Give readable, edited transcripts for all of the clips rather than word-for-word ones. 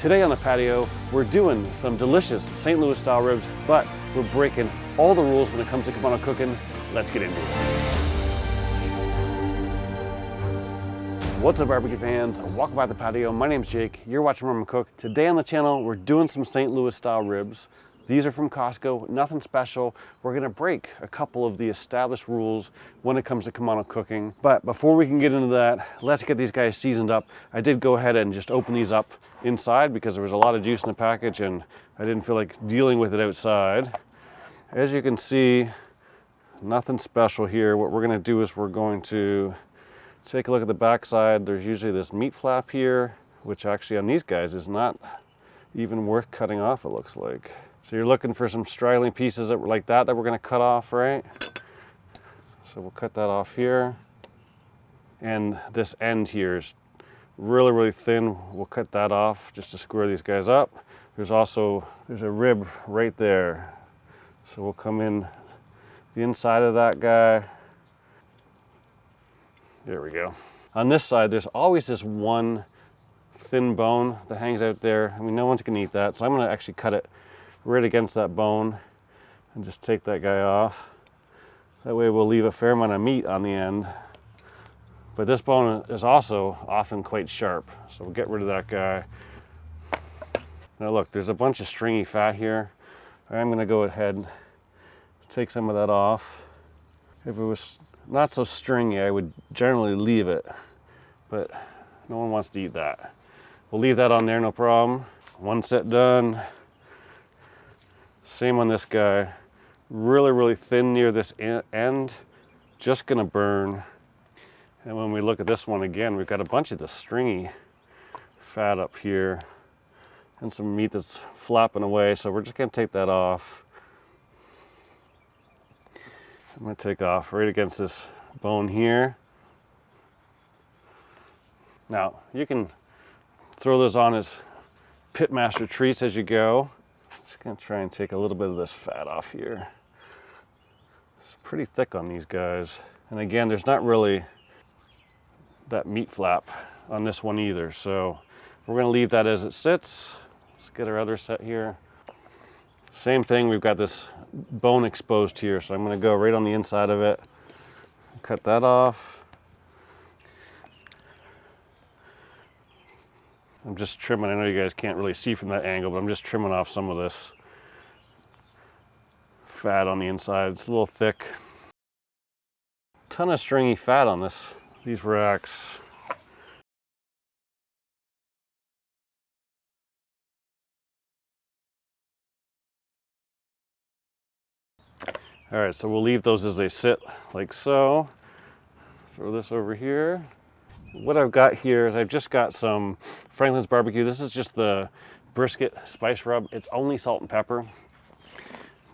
Today on the patio, we're doing some delicious St. Louis style ribs, but we're breaking all the rules when it comes to Kamado cooking. Let's get into it. What's up, barbecue fans? Welcome back to the patio. My name's Jake. You're watching Mama Cook. Today on the channel, we're doing some St. Louis style ribs. These are from Costco, nothing special. We're gonna break a couple of the established rules when it comes to Kamado cooking. But before we can get into that, let's get these guys seasoned up. I did go ahead and just open these up inside because there was a lot of juice in the package and I didn't feel like dealing with it outside. As you can see, nothing special here. What we're gonna do is we're going to take a look at the back side. There's usually this meat flap here, which actually on these guys is not even worth cutting off, it looks like. So you're looking for some straggling pieces that were like that we're gonna cut off, right? So we'll cut that off here. And this end here is really, really thin. We'll cut that off just to square these guys up. There's a rib right there. So we'll come in the inside of that guy. There we go. On this side, there's always this one thin bone that hangs out there. I mean, no one's gonna eat that. So I'm gonna actually cut it right against that bone and just take that guy off. That way we'll leave a fair amount of meat on the end. But this bone is also often quite sharp, so we'll get rid of that guy. Now look, there's a bunch of stringy fat here. I'm gonna go ahead and take some of that off. If it was not so stringy, I would generally leave it, but no one wants to eat that. We'll leave that on there, no problem. One set done. Same on this guy. Really, really thin near this end. Just gonna burn. And when we look at this one again, we've got a bunch of the stringy fat up here and some meat that's flapping away. So we're just gonna take that off. I'm gonna take off right against this bone here. Now, you can throw those on as pitmaster treats as you go. Just gonna try and take a little bit of this fat off here. It's pretty thick on these guys. And again, there's not really that meat flap on this one either. So we're gonna leave that as it sits. Let's get our other set here. Same thing, we've got this bone exposed here. So I'm gonna go right on the inside of it. Cut that off. I'm just trimming, I know you guys can't really see from that angle, but I'm just trimming off some of this fat on the inside. It's a little thick. Ton of stringy fat on these racks. All right, so we'll leave those as they sit, like so. Throw this over here. What I've got here is I've just got some Franklin's barbecue. This is just the brisket spice rub. It's only salt and pepper,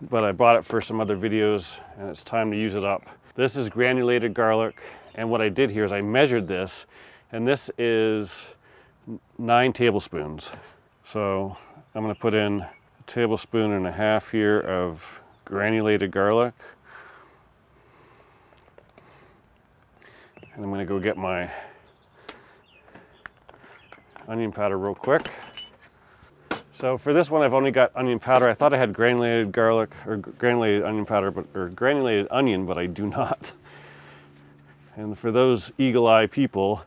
but I bought it for some other videos and it's time to use it up. This is granulated garlic. And what I did here is I measured this, and this is 9 tablespoons. So I'm gonna put in a tablespoon and a half here of granulated garlic. And I'm gonna go get my onion powder real quick. So for this one, I've only got onion powder. I thought I had granulated garlic or granulated onion powder, or granulated onion, but I do not. And for those eagle eye people,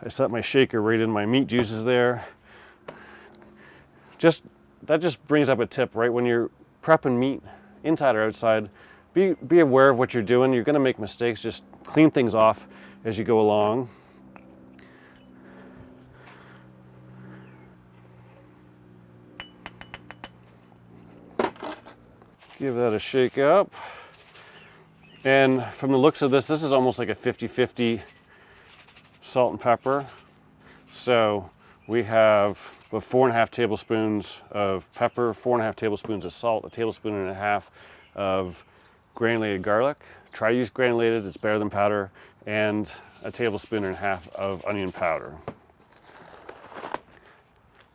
I set my shaker right in my meat juices there. That just brings up a tip, right? When you're prepping meat, inside or outside, be aware of what you're doing. You're gonna make mistakes. Just clean things off as you go along. Give that a shake up. And from the looks of this is almost like a 50-50 salt and pepper. So we have about 4.5 tablespoons of pepper, 4.5 tablespoons of salt, 1.5 tablespoons of granulated garlic. Try to use granulated, it's better than powder, and 1.5 tablespoons of onion powder.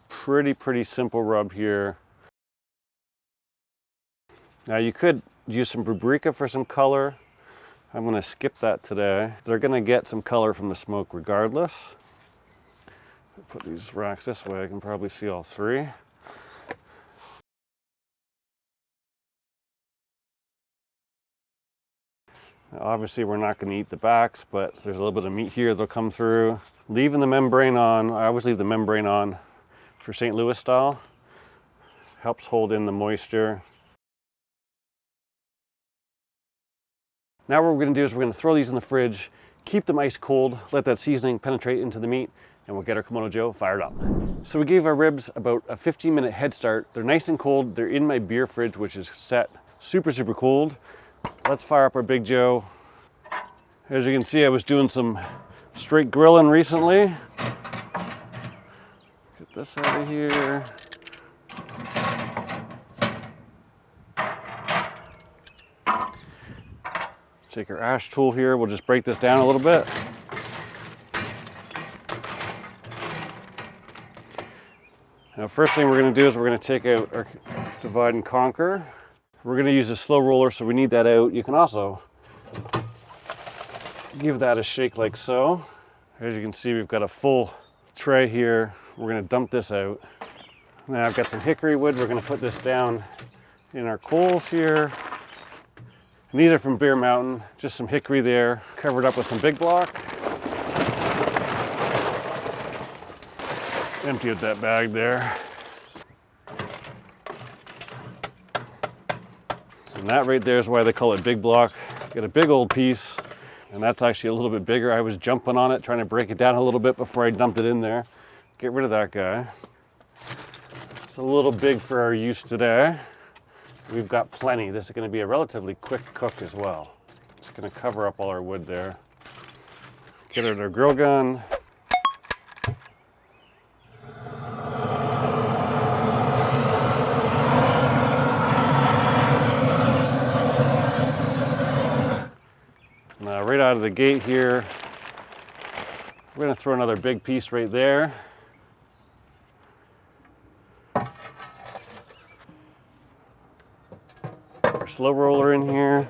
Pretty simple rub here. Now you could use some paprika for some color. I'm gonna skip that today. They're gonna get some color from the smoke regardless. Put these racks this way, I can probably see all three. Now, obviously we're not going to eat the backs, but there's a little bit of meat here that'll come through. Leaving the membrane on, I always leave the membrane on for St. Louis style. Helps hold in the moisture. Now what we're going to do is we're going to throw these in the fridge, keep them ice cold, let that seasoning penetrate into the meat, and we'll get our Kamado Joe fired up. So we gave our ribs about a 15-minute head start. They're nice and cold. They're in my beer fridge, which is set super, super cold. Let's fire up our Big Joe. As you can see, I was doing some straight grilling recently. Get this out of here. Take our ash tool here. We'll just break this down a little bit. Now, first thing we're going to do is we're going to take out our divide and conquer. We're going to use a slow roller, so we need that out. You can also give that a shake like so. As you can see, we've got a full tray here. We're going to dump this out. Now I've got some hickory wood. We're going to put this down in our coals here. And these are from Bear Mountain, just some hickory there, covered up with some big block. Empty out that bag there. And that right there is why they call it big block. Get a big old piece, and that's actually a little bit bigger. I was jumping on it, trying to break it down a little bit before I dumped it in there. Get rid of that guy. It's a little big for our use today. We've got plenty. This is going to be a relatively quick cook as well. Just going to cover up all our wood there. Get out our grill gun. Now, right out of the gate here, we're going to throw another big piece right there. Our slow roller in here.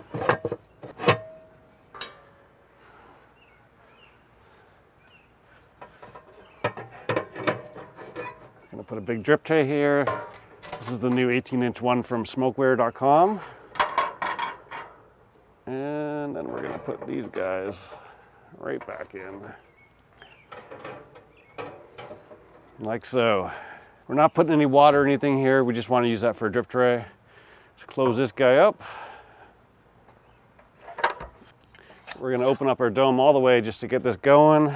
Going to put a big drip tray here. This is the new 18-inch one from smokeware.com. And then we're going to put these guys right back in. Like so. We're not putting any water or anything here. We just want to use that for a drip tray. Let's close this guy up. We're going to open up our dome all the way just to get this going.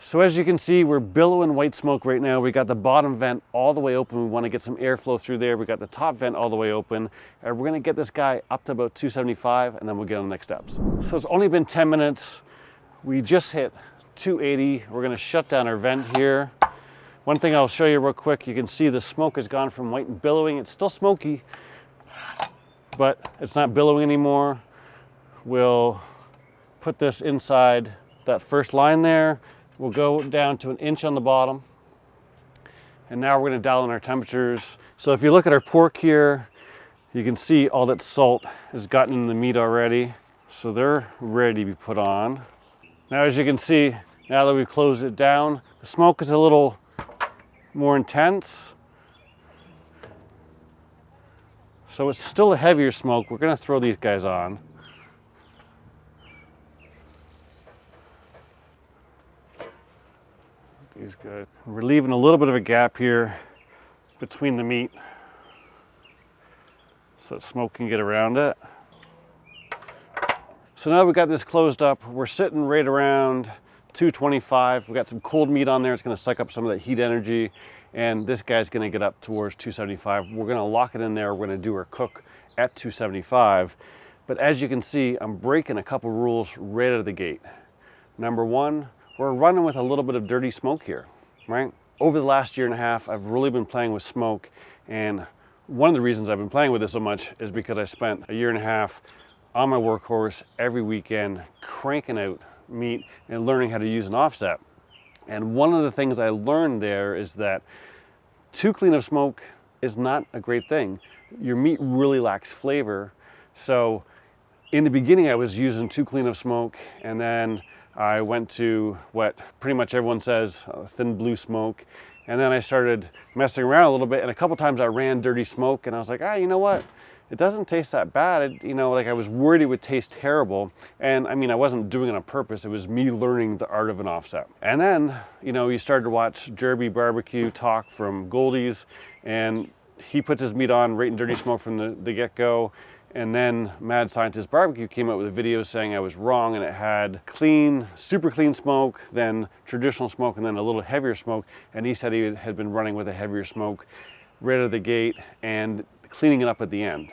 So as you can see, we're billowing white smoke right now. We got the bottom vent all the way open. We want to get some airflow through there. We got the top vent all the way open. And we're going to get this guy up to about 275, and then we'll get on the next steps. So it's only been 10 minutes. We just hit 280. We're going to shut down our vent here. One thing I'll show you real quick, you can see the smoke has gone from white and billowing. It's still smoky, but it's not billowing anymore. We'll put this inside that first line there. We'll go down to 1 inch on the bottom. And now we're going to dial in our temperatures. So if you look at our pork here, you can see all that salt has gotten in the meat already. So they're ready to be put on. Now as you can see, now that we've closed it down, the smoke is a little more intense. So it's still a heavier smoke. We're going to throw these guys on. These guys. We're leaving a little bit of a gap here between the meat so that smoke can get around it. So now that we got this closed up, we're sitting right around 225. We got some cold meat on there. It's going to suck up some of that heat energy, and this guy's going to get up towards 275. We're going to lock it in there. We're going to do our cook at 275. But as you can see, I'm breaking a couple rules right out of the gate. Number one, we're running with a little bit of dirty smoke here, right? Over the last year and a half, I've really been playing with smoke, and one of the reasons I've been playing with it so much is because I spent a year and a half on my workhorse every weekend cranking out meat and learning how to use an offset. And one of the things I learned there is that too clean of smoke is not a great thing. Your meat really lacks flavor. So in the beginning, I was using too clean of smoke, and then I went to what pretty much everyone says, thin blue smoke. And then I started messing around a little bit, and a couple times I ran dirty smoke, and I was like, you know what? It doesn't taste that bad. You know, like I was worried it would taste terrible. And I mean, I wasn't doing it on purpose. It was me learning the art of an offset. And then, you know, you started to watch Jeremy Barbecue talk from Goldie's, and he puts his meat on right in dirty smoke from the get-go. And then Mad Scientist Barbecue came out with a video saying I was wrong, and it had clean, super clean smoke, then traditional smoke, and then a little heavier smoke. And he said he had been running with a heavier smoke right out of the gate and cleaning it up at the end.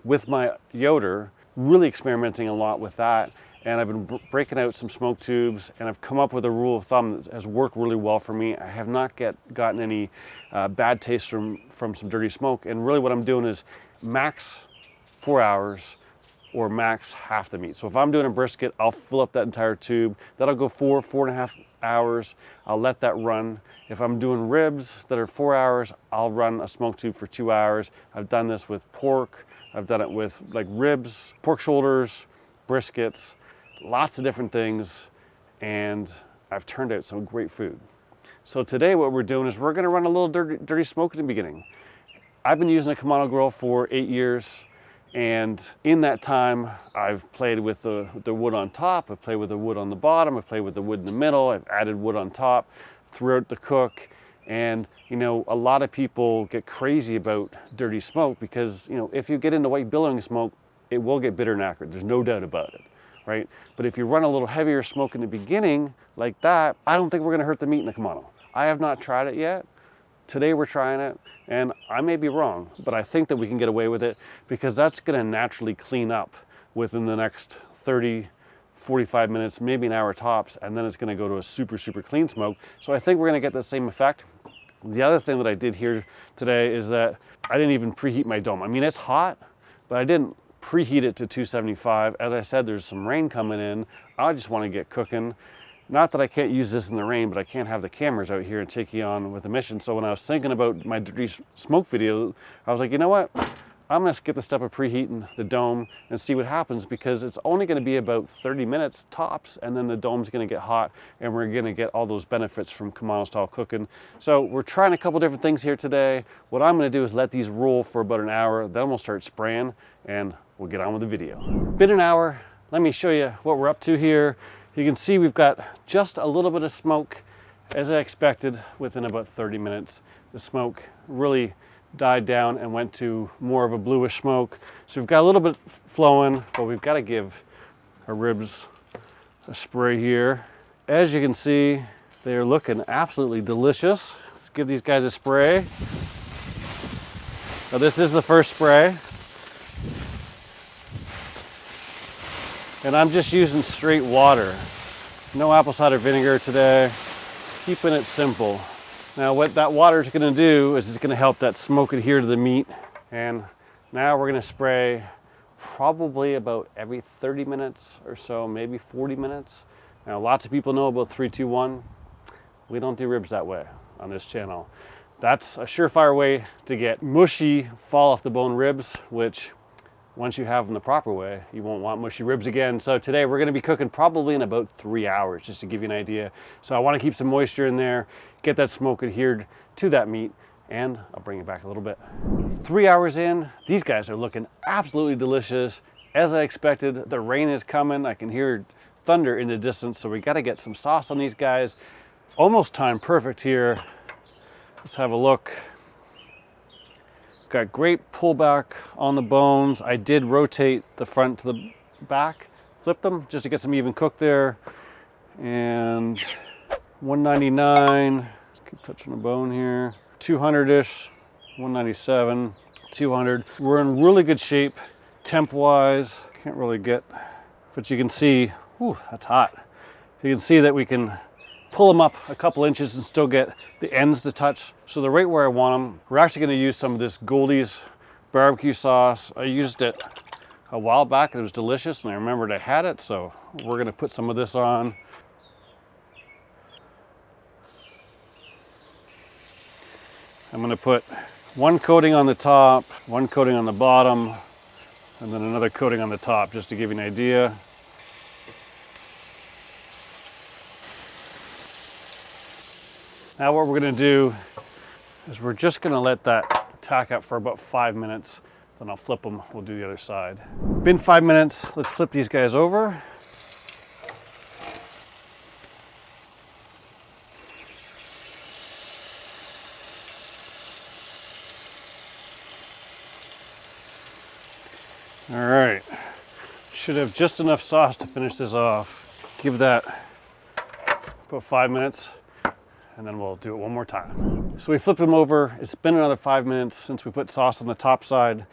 With my Yoder, really experimenting a lot with that, and I've been breaking out some smoke tubes, and I've come up with a rule of thumb that has worked really well for me. I have not gotten any bad taste from some dirty smoke, and really what I'm doing is max 4 hours or max half the meat. So if I'm doing a brisket, I'll fill up that entire tube. That'll go 4.5 hours. I'll let that run. If I'm doing ribs that are 4 hours, I'll run a smoke tube for 2 hours. I've done this with pork. I've done it with like ribs, pork shoulders, briskets, lots of different things, and I've turned out some great food. So today what we're doing is we're gonna run a little dirty smoke in the beginning. I've been using a Kamado grill for 8 years, and in that time, I've played with the wood on top, I've played with the wood on the bottom, I've played with the wood in the middle, I've added wood on top throughout the cook. And, you know, a lot of people get crazy about dirty smoke because, you know, if you get into white billowing smoke, it will get bitter and acrid. There's no doubt about it, right? But if you run a little heavier smoke in the beginning like that, I don't think we're gonna hurt the meat in the Kamado. I have not tried it yet. Today we're trying it, and I may be wrong, but I think that we can get away with it because that's gonna naturally clean up within the next 30, 45 minutes, maybe an hour tops, and then it's gonna go to a super, super clean smoke. So I think we're gonna get the same effect. The other thing that I did here today is that I didn't even preheat my dome. I mean, it's hot, but I didn't preheat it to 275. As I said, there's some rain coming in. I just wanna get cooking. Not that I can't use this in the rain, but I can't have the cameras out here and take you on with a mission. So when I was thinking about my dirty smoke video, I was like, you know what? I'm gonna skip the step of preheating the dome and see what happens, because it's only gonna be about 30 minutes tops, and then the dome's gonna get hot and we're gonna get all those benefits from Kamado style cooking. So we're trying a couple different things here today. What I'm gonna do is let these roll for about an hour, then we'll start spraying and we'll get on with the video. Been an hour, let me show you what we're up to here. You can see we've got just a little bit of smoke, as I expected. Within about 30 minutes, the smoke really died down and went to more of a bluish smoke. So we've got a little bit flowing, but we've got to give our ribs a spray here. As you can see, they're looking absolutely delicious. Let's give these guys a spray. Now this is the first spray. And I'm just using straight water. No apple cider vinegar today, keeping it simple. Now what that water is gonna do is it's gonna help that smoke adhere to the meat. And now we're gonna spray probably about every 30 minutes or so, maybe 40 minutes. Now lots of people know about 3-2-1. We don't do ribs that way on this channel. That's a surefire way to get mushy, fall off the bone ribs, which once you have them the proper way, you won't want mushy ribs again. So today we're gonna be cooking probably in about 3 hours, just to give you an idea. So I wanna keep some moisture in there, get that smoke adhered to that meat, and I'll bring it back a little bit. 3 hours in, these guys are looking absolutely delicious. As I expected, the rain is coming. I can hear thunder in the distance, so we gotta get some sauce on these guys. Almost timed perfect here. Let's have a look. Got great pullback on the bones. I did rotate the front to the back, flip them just to get some even cook there. And 199, keep touching the bone here. 200-ish, 197, 200. We're in really good shape, temp-wise. Can't really get, but you can see, whew, that's hot. You can see that we can pull them up a couple inches and still get the ends to touch. So they're right where I want them. We're actually gonna use some of this Goldie's barbecue sauce. I used it a while back. It was delicious, and I remembered I had it, so we're gonna put some of this on. I'm gonna put one coating on the top, one coating on the bottom, and then another coating on the top, just to give you an idea. Now what we're gonna do is we're just gonna let that tack up for about 5 minutes. Then I'll flip them, we'll do the other side. Been 5 minutes, let's flip these guys over. All right, should have just enough sauce to finish this off. Give that about 5 minutes, and then we'll do it one more time. So we flipped them over. It's been another 5 minutes since we put sauce on the top side.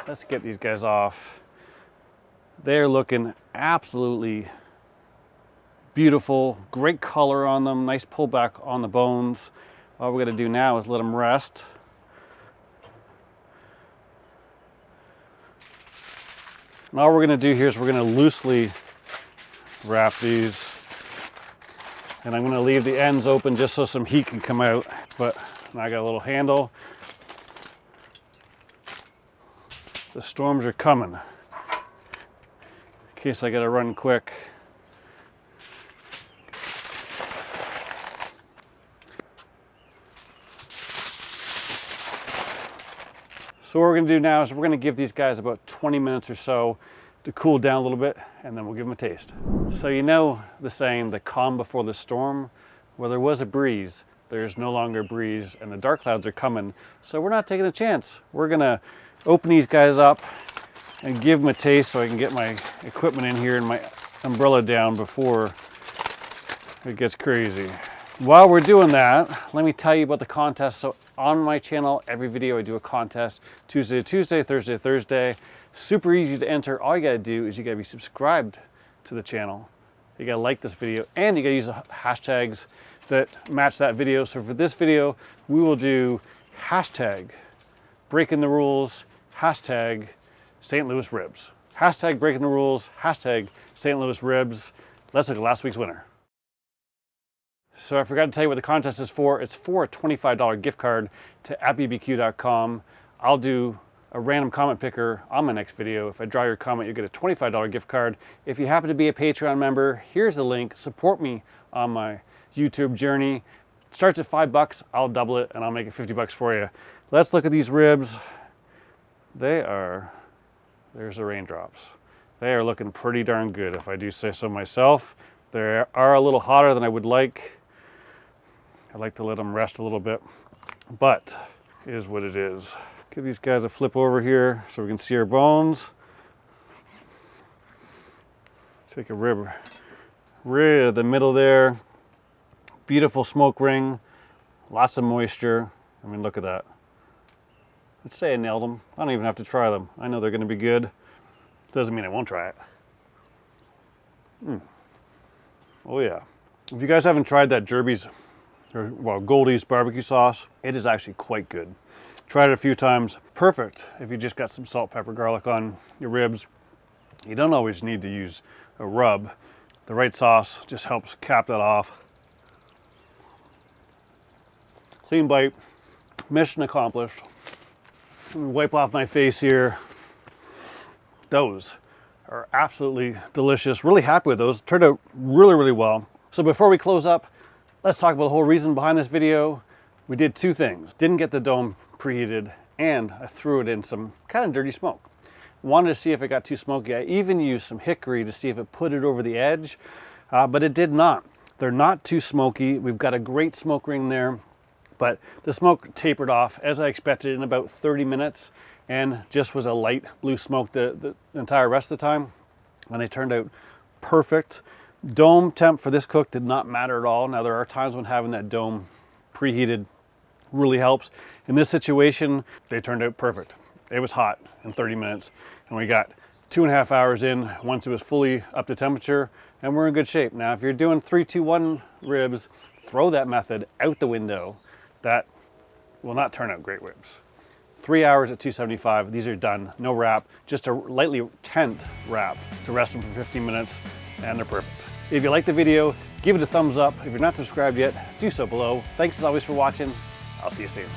Let's get these guys off. They're looking absolutely beautiful, great color on them, nice pullback on the bones. All we're gonna do now is let them rest. And all we're gonna do here is we're gonna loosely wrap these. And I'm gonna leave the ends open just so some heat can come out. But now I got a little handle. The storms are coming. In case I gotta run quick. So what we're gonna do now is we're gonna give these guys about 20 minutes or so to cool down a little bit, and then we'll give them a taste. So you know the saying, the calm before the storm? Well, there was a breeze. There's no longer a breeze, and the dark clouds are coming. So we're not taking a chance. We're gonna open these guys up and give them a taste so I can get my equipment in here and my umbrella down before it gets crazy. While we're doing that, let me tell you about the contest. So on my channel, every video I do a contest, Tuesday to Tuesday, Thursday to Thursday. Super easy to enter. All you gotta do is you gotta be subscribed to the channel. You gotta like this video, and you gotta use the hashtags that match that video. So for this video, we will do hashtag breaking the rules, hashtag St. Louis ribs. Hashtag breaking the rules, hashtag St. Louis ribs. Let's look at last week's winner. So I forgot to tell you what the contest is for. It's for a $25 gift card to appbbq.com. I'll do a random comment picker on my next video. If I draw your comment, you'll get a $25 gift card. If you happen to be a Patreon member, here's the link. Support me on my YouTube journey. It starts at $5. I'll double it and I'll make it 50 bucks for you. Let's look at these ribs. There's the raindrops. They are looking pretty darn good, if I do say so myself. They are a little hotter than I would like. I like to let them rest a little bit, but it is what it is. Give these guys a flip over here so we can see our bones. Take a rib right at the middle there. Beautiful smoke ring, lots of moisture. I mean, look at that. Let's say I nailed them. I don't even have to try them. I know they're gonna be good. Doesn't mean I won't try it. Oh yeah. If you guys haven't tried that Jerby's, or well, Goldie's barbecue sauce, it is actually quite good. Tried it a few times. Perfect if you just got some salt, pepper, garlic on your ribs. You don't always need to use a rub. The right sauce just helps cap that off. Clean bite, mission accomplished. Let me wipe off my face here. Those are absolutely delicious. Really happy with those. Turned out really, really well. So before we close up, let's talk about the whole reason behind this video. We did two things. Didn't get the dome preheated, and I threw it in some kind of dirty smoke. Wanted to see if it got too smoky. I even used some hickory to see if it put it over the edge, but it did not. They're not too smoky. We've got a great smoke ring there, but the smoke tapered off as I expected in about 30 minutes, and just was a light blue smoke the entire rest of the time, and they turned out perfect. Dome temp for this cook did not matter at all. Now there are times when having that dome preheated really helps. In this situation, they turned out perfect. It was hot in 30 minutes, and we got 2.5 hours in once it was fully up to temperature, and we're in good shape. Now if you're doing 3-2-1 ribs, throw that method out the window. That will not turn out great ribs. 3 hours at 275, these are done. No wrap, just a lightly tent wrap to rest them for 15 minutes, and they're perfect. If you like the video, give it a thumbs up. If you're not subscribed yet, do so below. Thanks as always for watching. I'll see you soon.